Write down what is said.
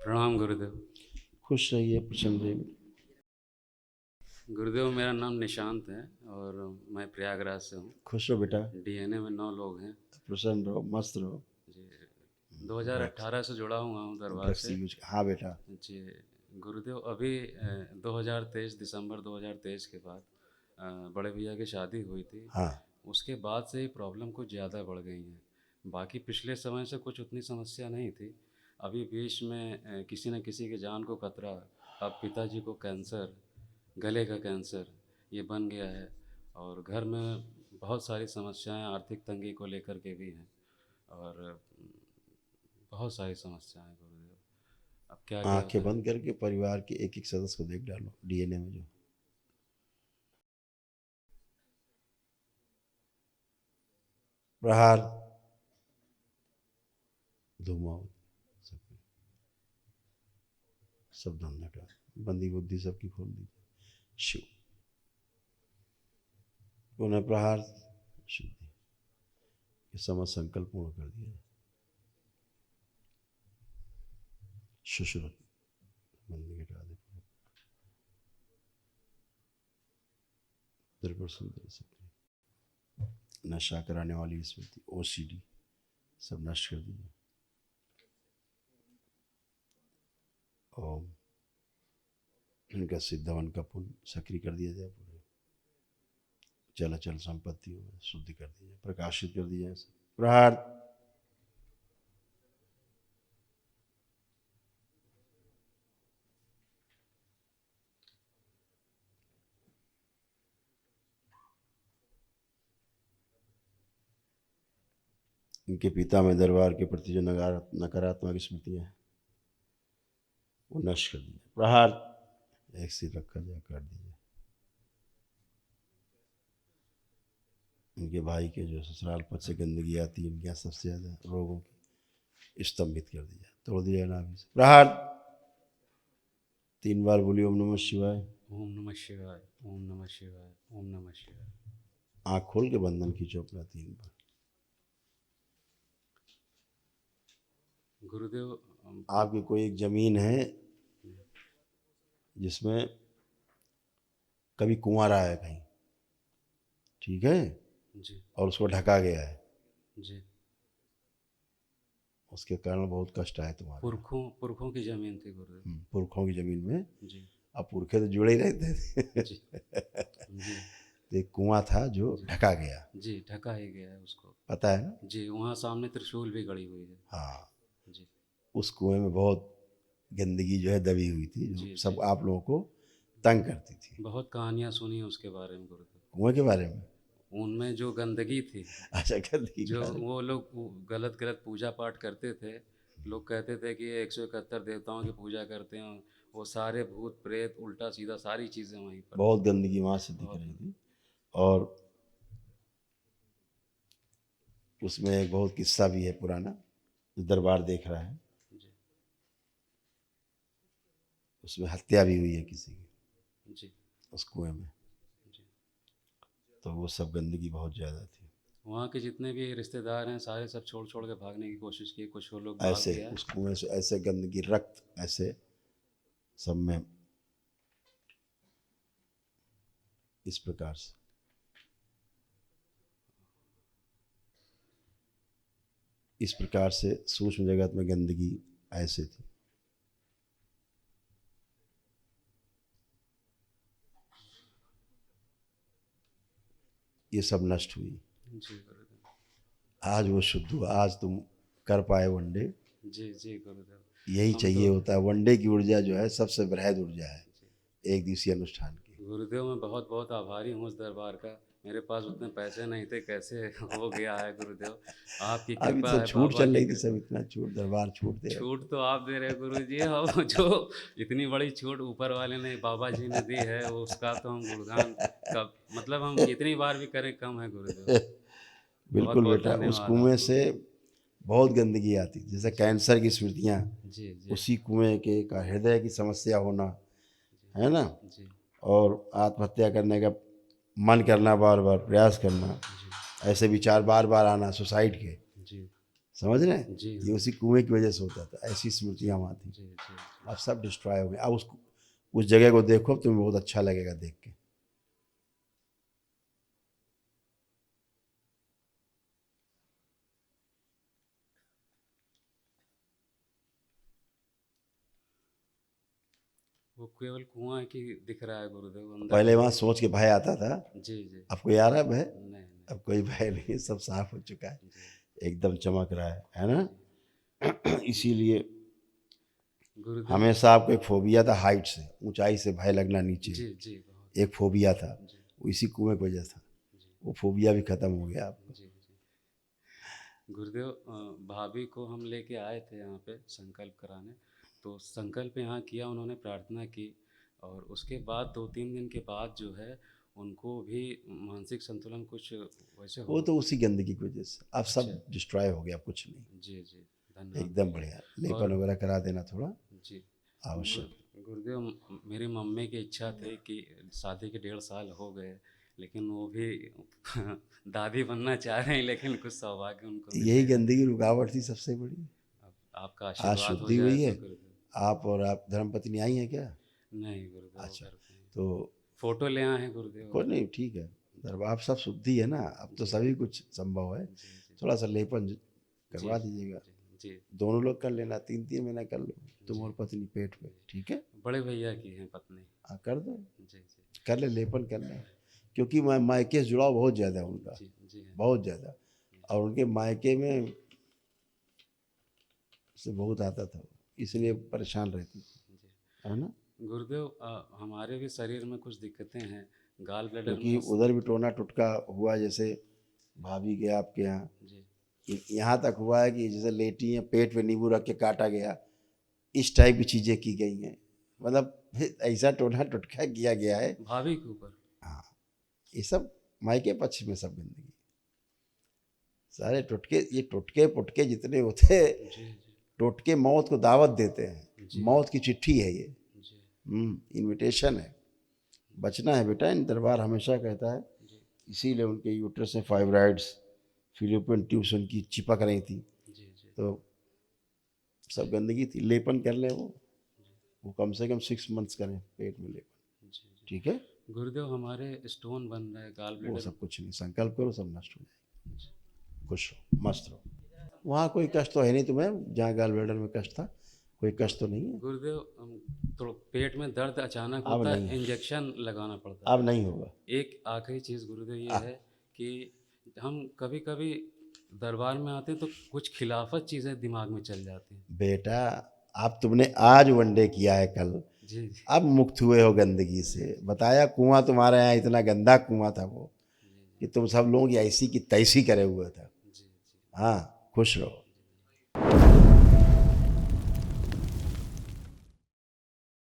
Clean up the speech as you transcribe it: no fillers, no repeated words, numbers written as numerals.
प्रणाम गुरुदेव। खुश रहिए, प्रसन्न रहिए। गुरुदेव, मेरा नाम निशांत है और मैं प्रयागराज से हूँ। खुश रहो बेटा, डीएनए में 9 लोग हैं। प्रसन्न रहो, मस्त रहो। जी, 2018 से जुड़ा हुआ हूँ दरबार ड्रग्स से। यूज, हाँ बेटा। जी गुरुदेव, अभी 2023 दिसंबर 2023 के बाद बड़े भैया की शादी हुई थी। हाँ, उसके बाद से ही प्रॉब्लम कुछ ज़्यादा बढ़ गई हैं। बाकी पिछले समय से कुछ उतनी समस्या नहीं थी। अभी बीच में किसी न किसी की जान को खतरा। अब पिताजी को कैंसर, गले का कैंसर ये बन गया है। और घर में बहुत सारी समस्याएं आर्थिक तंगी को लेकर के भी हैं। और बहुत सारी समस्याएं गुरुदेव, अब क्या क्या आंखें करें। बंद करके परिवार के एक एक सदस्य को देख डालो डीएनए में। जो प्रहार, धुमाओ, सब सब धंधा हटा, बंदी बुद्धि सबकी खोल दीजिए। शिव, पुनः प्रहार, शुद्धि, ये समझ संकल्प पूर्ण कर दिया। शुश्रुत, बंदी हटा दे। त्रिपुर सुंदर से नशा कराने वाली स्मृति, ओसीडी सब नष्ट कर दीजिए। ओम, इनका सिद्धवन का पुण्य सक्रिय कर दिया जाए। पूरे चलाचल संपत्तियों में शुद्धि कर दी जाए, प्रकाशित कर दिया जाए। प्रहार, इनके पिता में दरबार के प्रति जो नकारात्मक स्मृतियां हैं वो नष्ट कर दिया। प्रहार, एक सिर रखा जाए, काट दीजिए। इनके भाई के जो ससुराल पद से गंदगी आती है, इनके यहाँ सबसे ज्यादा रोगों की स्तंभित कर दिया, तोड़ दिया नाभि से। प्रहार, 3 बार बोलिए ओम नमः शिवाय। ओम नमः शिवाय, ओम नमः शिवाय, ओम नमः शिवाय। आँख खोल के बंधन खींचो अपना 3 बार। गुरुदेव, आपकी कोई एक जमीन है जिसमें कभी कुआं रहा है कहीं, ठीक है, जी और उसको ढका गया है, जी। उसके कारण बहुत कष्ट आए तुम्हारे। पुरखों की ज़मीन थी गुरुदेव। पुरखों की जमीन में। जी अब पुरखे तो जुड़े ही रहते थे। जी जी तो एक कुआं था जो जी ढका गया, जी, ढका ही गया है उसको। पता है ना? जी, वहाँ सामने त्रिशूल भी गड़ी हुई है। हाँ, जी उस कुएं में बहुत गंदगी जो है दबी हुई थी, जो जी सब जी। आप लोगों को तंग करती थी। बहुत कहानियाँ सुनी हैं उसके बारे में गुरुदेव। कुएं के बारे में? उनमें जो गंदगी थी, अच्छा, गंदगी के जो बारे में। वो लोग गलत गलत पूजा पाठ करते थे। लोग कहते थे कि 171 देवताओं की पूजा करते हैं। वो सारे भूत प्रेत उल्टा सीधा सारी चीज़ें वहीं पर बहुत थी। गंदगी वहां से दिख बहुत रही थी। और उसमें एक बहुत किस्सा भी है पुराना, जो दरबार देख रहा है। जी उसमें हत्या भी हुई है किसी की, जी उस कुएं में। जी। तो वो सब गंदगी बहुत ज़्यादा थी। वहाँ के जितने भी रिश्तेदार हैं सारे सब छोड़ छोड़ के भागने की कोशिश की। कुछ वो लोग भाग ऐसे गया। उस कुएं से ऐसे गंदगी, रक्त ऐसे सब में, इस प्रकार से सूक्ष्म जगत में गंदगी ऐसे थी। ये सब नष्ट हुई। जी गुरुदेव। आज वो शुद्ध हुआ, आज तुम कर पाए वनडे। जी जी गुरुदेव। यही हम चाहिए तो होता है। वनडे की ऊर्जा जो है सबसे बृहद ऊर्जा है जी एक दिवसीय अनुष्ठान की। गुरुदेव, मैं बहुत बहुत आभारी हूँ उस दरबार का। मेरे पास उतने पैसे नहीं थे, कैसे हो गया है गुरुदेव। आपकी अभी कृपा तो है, छूट बाबा चल की रही थी, सब कृपा। इतना छूट, दरबार छूट दे रहे छूट थे। तो आप दे रहे गुरु जी, हम जो इतनी बड़ी छूट ऊपर वाले ने, बाबा जी ने दी है, वो उसका तो हम गुणगान का मतलब हम कितनी बार भी करें कम है गुरुदेव। बहुत बिल्कुल बहुत बेटा, उस धन्यवाद कुएं आपको। से बहुत गंदगी आती, जैसे जी कैंसर की स्मृतियाँ, जी जी उसी कुएं के का हृदय की समस्या होना, है ना? जी जी और आत्महत्या करने का मन करना, बार बार प्रयास करना, जी ऐसे विचार बार बार आना, सुसाइड के, जी समझ रहे हैं? जी ये उसी कुएं की वजह से होता था, ऐसी स्मृतियाँ वहाँ थी। जी जी अब सब डिस्ट्रॉय हो गए। अब उस जगह को देखो तुम्हें बहुत अच्छा लगेगा देख के। वो केवल कुआं की दिख रहा है गुरुदेव, अंदर पहले तो वहाँ सोच के भय आता था, जी जी अब कोई आ रहा है भय? नहीं नहीं अब कोई भय नहीं, सब साफ हो चुका है, जी एकदम चमक रहा है ना? जी इसीलिए गुरुदेव हमेशा आपको एक फोबिया था हाइट से, ऊंचाई से भय लगना नीचे, जी जी बहुत एक फोबिया था, जी वो इसी कुएं की वजह था। जी वो फोबिया भी खत्म हो गया आपको। जी जी गुरुदेव भाभी को हम लेके आए थे यहाँ पे संकल्प कराने, तो संकल्प यहाँ किया, उन्होंने प्रार्थना की, और उसके बाद 2-3 दिन के बाद जो है उनको भी मानसिक संतुलन कुछ वैसे वो हो। तो उसी गंदगी की वजह से अब अच्छा सब डिस्ट्रॉय हो गया, कुछ नहीं, जी जी धन्यवाद एकदम भैया। बढ़िया। लेपन और वगैरह करा देना थोड़ा जी आवश्यक। गुरुदेव मेरी मम्मी की इच्छा थी कि शादी के 1.5 साल हो गए, लेकिन वो भी दादी बनना चाह रही हैं, लेकिन कुछ सौभाग्य उनको मिल यही नहीं रहा। गंदगी रुकावट थी सबसे बड़ी। अब आपका आज आशीर्वाद हो शुद्धि जाए हुई है। तो गुरुदेव। आप और आप धर्मपत्नी आई हैं क्या? नहीं गुरुदेव वो अच्छा, घर पे हैं। तो फोटो ले आए हैं गुरुदेव कोई अभी। नहीं, ठीक है। आप सब शुद्धि है ना, अब तो जी सभी कुछ संभव है। जी जी थोड़ा सा लेपन जी करवा दीजिएगा, जी जी दोनों लोग कर लेना, 3-3 महीना कर लो, तुम जी और पत्नी पेट पे, ठीक है? बड़े भैया की हैं पत्नी। हाँ कर दो, जी जी कर ले, लेपन कर ले, क्योंकि मायके से जुड़ाव बहुत ज़्यादा है उनका, जी जी हाँ बहुत ज़्यादा। और उनके मायके में से बहुत आता था, इसलिए परेशान रहती थी, जी है ना? गुरुदेव हमारे भी शरीर में कुछ दिक्कतें हैं, गाल ब्लैडर क्योंकि में उधर भी टोना टुटका हुआ, जैसे भाभी के आपके यहाँ जी यहाँ तक हुआ है कि जैसे लेटी हैं, पेट पे नींबू रख के काटा गया, इस टाइप की चीज़ें की गई हैं, मतलब ऐसा टोना टुटका किया गया है। भाभी के ऊपर। हाँ, ये सब मायके पक्ष में सब गंदगी, सारे टुटके, ये टुटके पुटके जितने होते हैं, जी जी टोटके मौत को दावत देते हैं, जी मौत की चिट्ठी है ये, जी इनविटेशन है। बचना है बेटा, इन दरबार हमेशा कहता है, जी इसीलिए उनके यूट्रस में फाइब्राइड्स, फिलिपिन ट्यूब्स उनकी चिपक रही थी, जी जी तो सब गंदगी थी। लेपन कर ले वो कम से कम 6 मंथ्स करें पेट में लेपन, जी जी ठीक है? गुरुदेव हमारे स्टोन बन रहा है गाल वो ब्लैडर। सब कुछ नहीं, संकल्प करो सब नष्ट हो जाए, खुश रहो, मस्त रहो। वहाँ कोई कष्ट तो है नहीं तुम्हें, जहाँ गाल ब्लैडर में कष्ट था, कोई कष्ट तो नहीं है? गुरुदेव तो पेट में दर्द अचानक अब होता नहीं है, है, इंजेक्शन लगाना पड़ता अब है। नहीं होगा। एक आखिरी चीज़ गुरुदेव ये है कि हम कभी कभी दरबार में आते हैं तो कुछ खिलाफत चीज़ें दिमाग में चल जाती हैं। बेटा अब तुमने आज वनडे किया है, कल जी जी अब मुक्त हुए हो गंदगी से। बताया कुआं तुम्हारे यहाँ इतना गंदा कुआं था वो, जी कि तुम सब लोगों की ऐसी की तैसी करे हुए था। जी जी हाँ, खुश रहो।